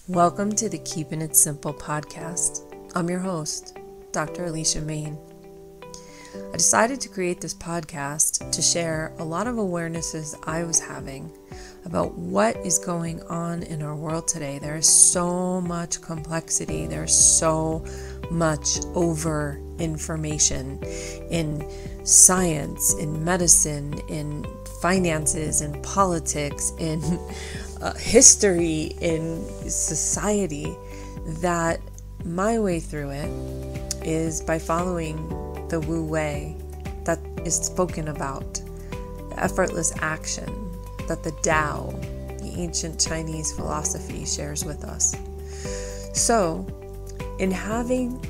Welcome to the Keeping It Simple podcast. I'm your host, Dr. Alicia Main. I decided to create this podcast to share a lot of awarenesses I was having about what is going on in our world today. There is so much complexity. There's so much over information in science, in medicine, in finances, in politics, in history, in society, that my way through it is by following the Wu Wei that is spoken about, the effortless action that the Tao, the ancient Chinese philosophy, shares with us. So, in having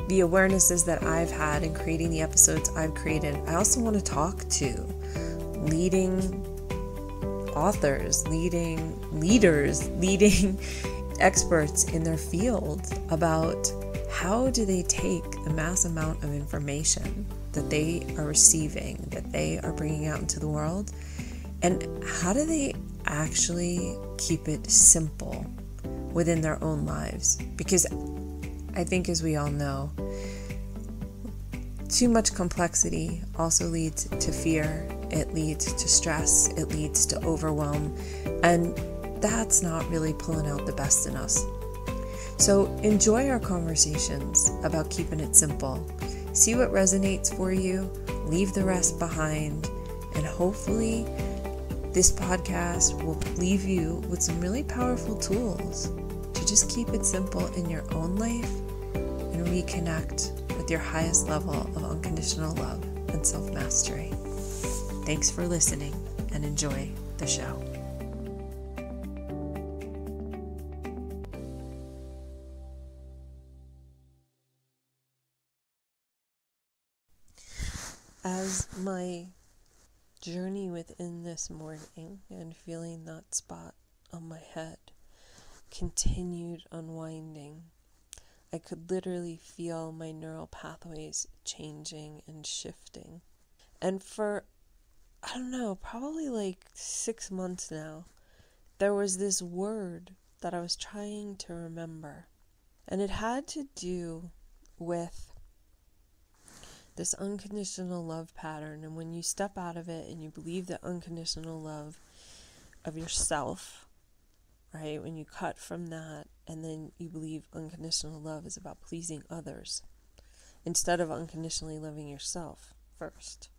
the awarenesses that I've had and creating the episodes I've created, I also want to talk to leading authors, leading leaders, leading experts in their field about how do they take the mass amount of information that they are receiving, that they are bringing out into the world, and how do they actually keep it simple within their own lives? Because I think, as we all know, too much complexity also leads to fear. It leads to stress, it leads to overwhelm, and that's not really pulling out the best in us. So enjoy our conversations about keeping it simple. See what resonates for you, leave the rest behind, and hopefully this podcast will leave you with some really powerful tools to just keep it simple in your own life and reconnect with your highest level of unconditional love and self-mastery. Thanks for listening and enjoy the show. As my journey within this morning and feeling that spot on my head continued unwinding, I could literally feel my neural pathways changing and shifting. And for I don't know, probably like 6 months now, there was this word that I was trying to remember. And it had to do with this unconditional love pattern. And when you step out of it and you believe that unconditional love of yourself, right? When you cut from that and then you believe unconditional love is about pleasing others instead of unconditionally loving yourself first.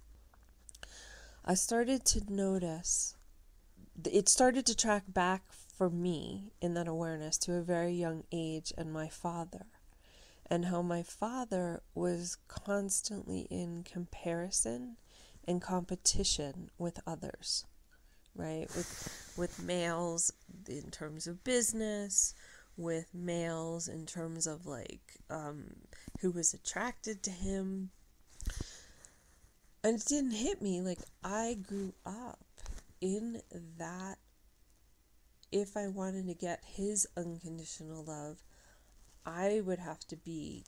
I started to notice, it started to track back for me in that awareness to a very young age and my father, and how my father was constantly in comparison and competition with others, right? With males in terms of business, with males in terms of who was attracted to him. And it didn't hit me, like I grew up in that if I wanted to get his unconditional love, I would have to be,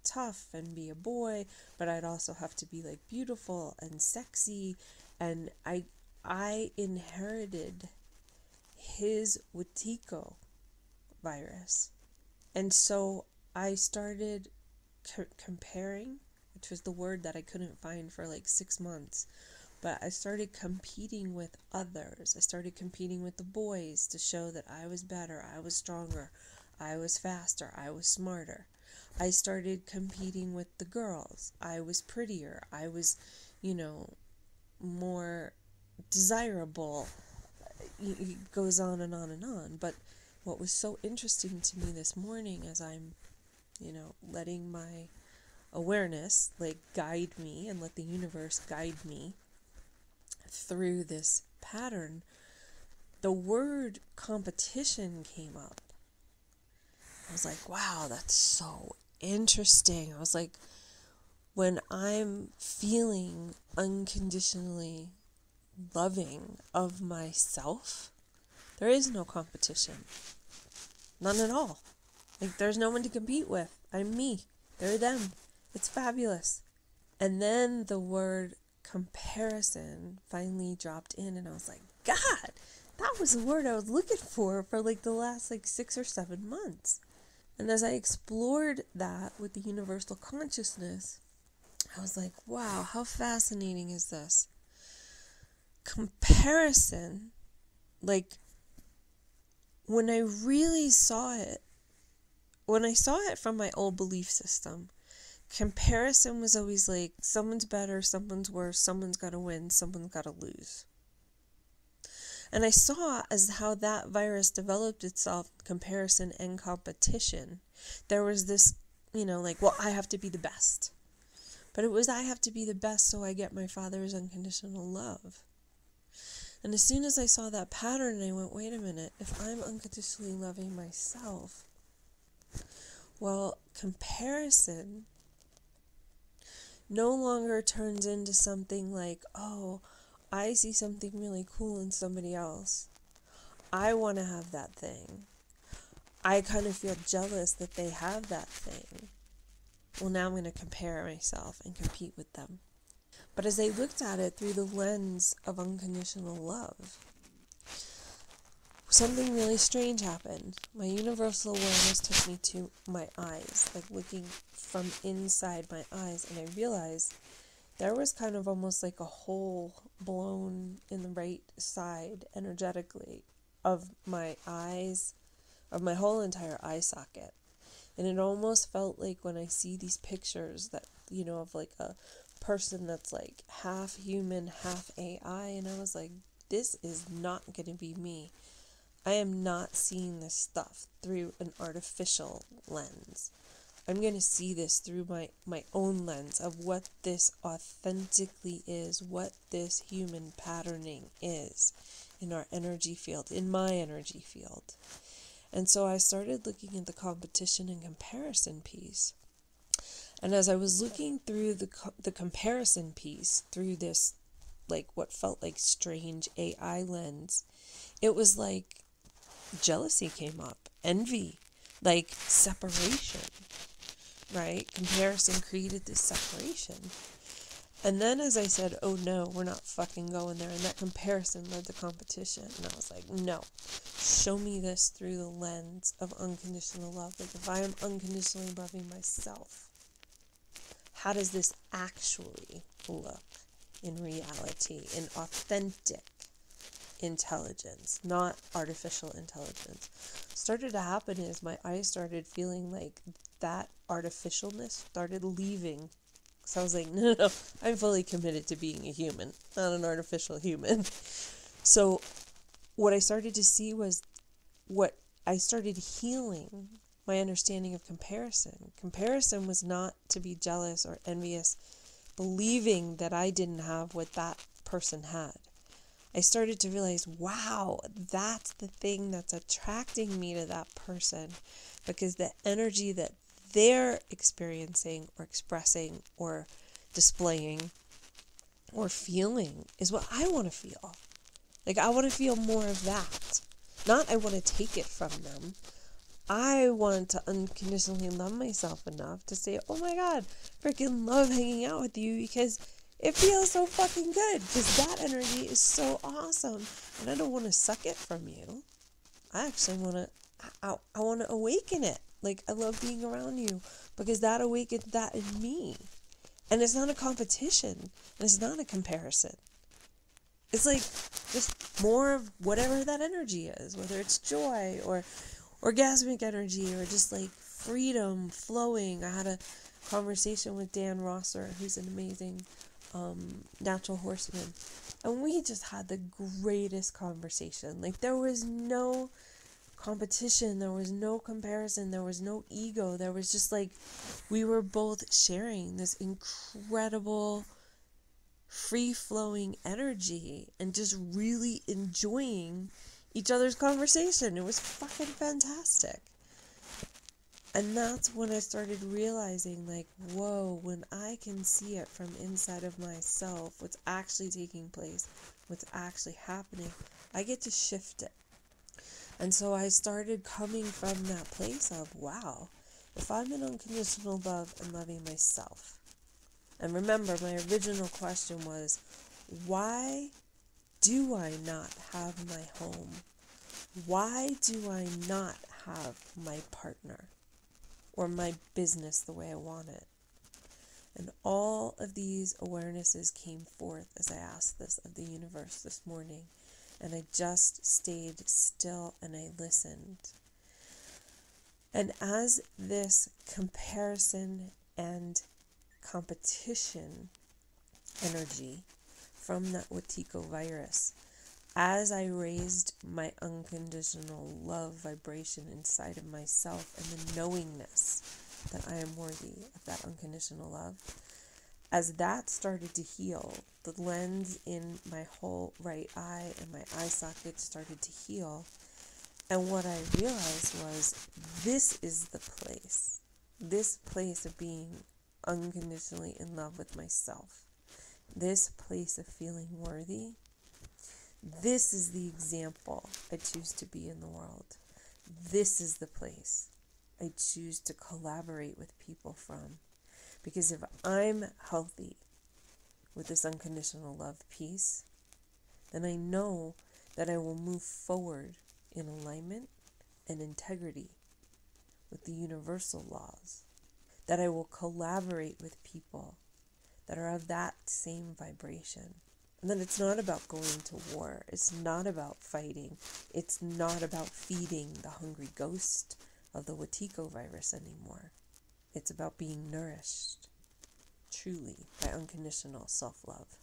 tough and be a boy, but I'd also have to be like beautiful and sexy. And I inherited his Wetiko virus. And so I started comparing, which was the word that I couldn't find for like 6 months. But I started competing with others. I started competing with the boys to show that I was better, I was stronger, I was faster, I was smarter. I started competing with the girls. I was prettier, I was, more desirable. It goes on and on and on. But what was so interesting to me this morning as I'm, letting my awareness guide me and let the universe guide me through this pattern, the word competition came up. I was like, wow, that's so interesting. I was like, when I'm feeling unconditionally loving of myself, there is no competition. None at all. There's no one to compete with. I'm me. They're them. It's fabulous. And then the word comparison finally dropped in, and I was like, God, That was the word I was looking for like the last like 6 or 7 months. And as I explored that with the universal consciousness, I was like, wow, how fascinating is this? Comparison, like when I really saw it, when I saw it from my old belief system, comparison was always like, someone's better, someone's worse, someone's got to win, someone's got to lose. And I saw as how that virus developed itself, comparison and competition. There was this, like, well, I have to be the best. But it was, I have to be the best so I get my Father's unconditional love. And as soon as I saw that pattern, I went, wait a minute, if I'm unconditionally loving myself, well, comparison no longer turns into something like, oh, I see something really cool in somebody else. I want to have that thing. I kind of feel jealous that they have that thing. Well, now I'm going to compare myself and compete with them. But as I looked at it through the lens of unconditional love, something really strange happened. My universal awareness took me to my eyes, like looking from inside my eyes, and I realized there was kind of almost like a hole blown in the right side energetically of my eyes, of my whole entire eye socket. And it almost felt like when I see these pictures that, of like a person that's like half human, half AI, and I was like, this is not going to be me. I am not seeing this stuff through an artificial lens. I'm going to see this through my own lens of what this authentically is, what this human patterning is in our energy field, in my energy field. And so I started looking at the competition and comparison piece. And as I was looking through the comparison piece, through this, like what felt like strange AI lens, it was like jealousy came up, envy, like separation, right? Comparison created this separation. And then as I said, oh no, we're not fucking going there. And that comparison led to competition. And I was like, no, show me this through the lens of unconditional love. Like if I am unconditionally loving myself, how does this actually look in reality, in authentic intelligence, not artificial intelligence? Started to happen is my eyes started feeling like that artificialness started leaving. So I was like, no, I'm fully committed to being a human, not an artificial human. So what I started to see was what I started healing my understanding of comparison. Comparison was not to be jealous or envious, believing that I didn't have what that person had. I started to realize, wow, that's the thing that's attracting me to that person, because the energy that they're experiencing or expressing or displaying or feeling is what I want to feel. Like I want to feel more of that. Not I want to take it from them. I want to unconditionally love myself enough to say, oh my God, freaking love hanging out with you because it feels so fucking good, because that energy is so awesome. And I don't want to suck it from you. I actually want to, I want to awaken it. Like, I love being around you because that awakened that in me. And it's not a competition. And it's not a comparison. It's like just more of whatever that energy is, whether it's joy or orgasmic energy or just like freedom flowing. I had a conversation with Dan Rosser, who's an amazing natural horseman. And we just had the greatest conversation. Like, there was no competition, there was no comparison, there was no ego. There was just like, we were both sharing this incredible free-flowing energy and just really enjoying each other's conversation. It was fucking fantastic. And that's when I started realizing, like, whoa, when I can see it from inside of myself, what's actually taking place, what's actually happening, I get to shift it. And so I started coming from that place of, wow, if I'm in unconditional love and loving myself. And remember, my original question was, why do I not have my home? Why do I not have my partner or my business the way I want it? And all of these awarenesses came forth as I asked this of the universe this morning. And I just stayed still and I listened. And as this comparison and competition energy from that Watiko virus, as I raised my unconditional love vibration inside of myself and the knowingness that I am worthy of that unconditional love, as that started to heal, the lens in my whole right eye and my eye socket started to heal. And what I realized was, this is the place, this place of being unconditionally in love with myself, this place of feeling worthy. This is the example I choose to be in the world. This is the place I choose to collaborate with people from. Because if I'm healthy with this unconditional love piece, then I know that I will move forward in alignment and integrity with the universal laws. That I will collaborate with people that are of that same vibration. And then it's not about going to war. It's not about fighting. It's not about feeding the hungry ghost of the Watiko virus anymore. It's about being nourished truly by unconditional self-love.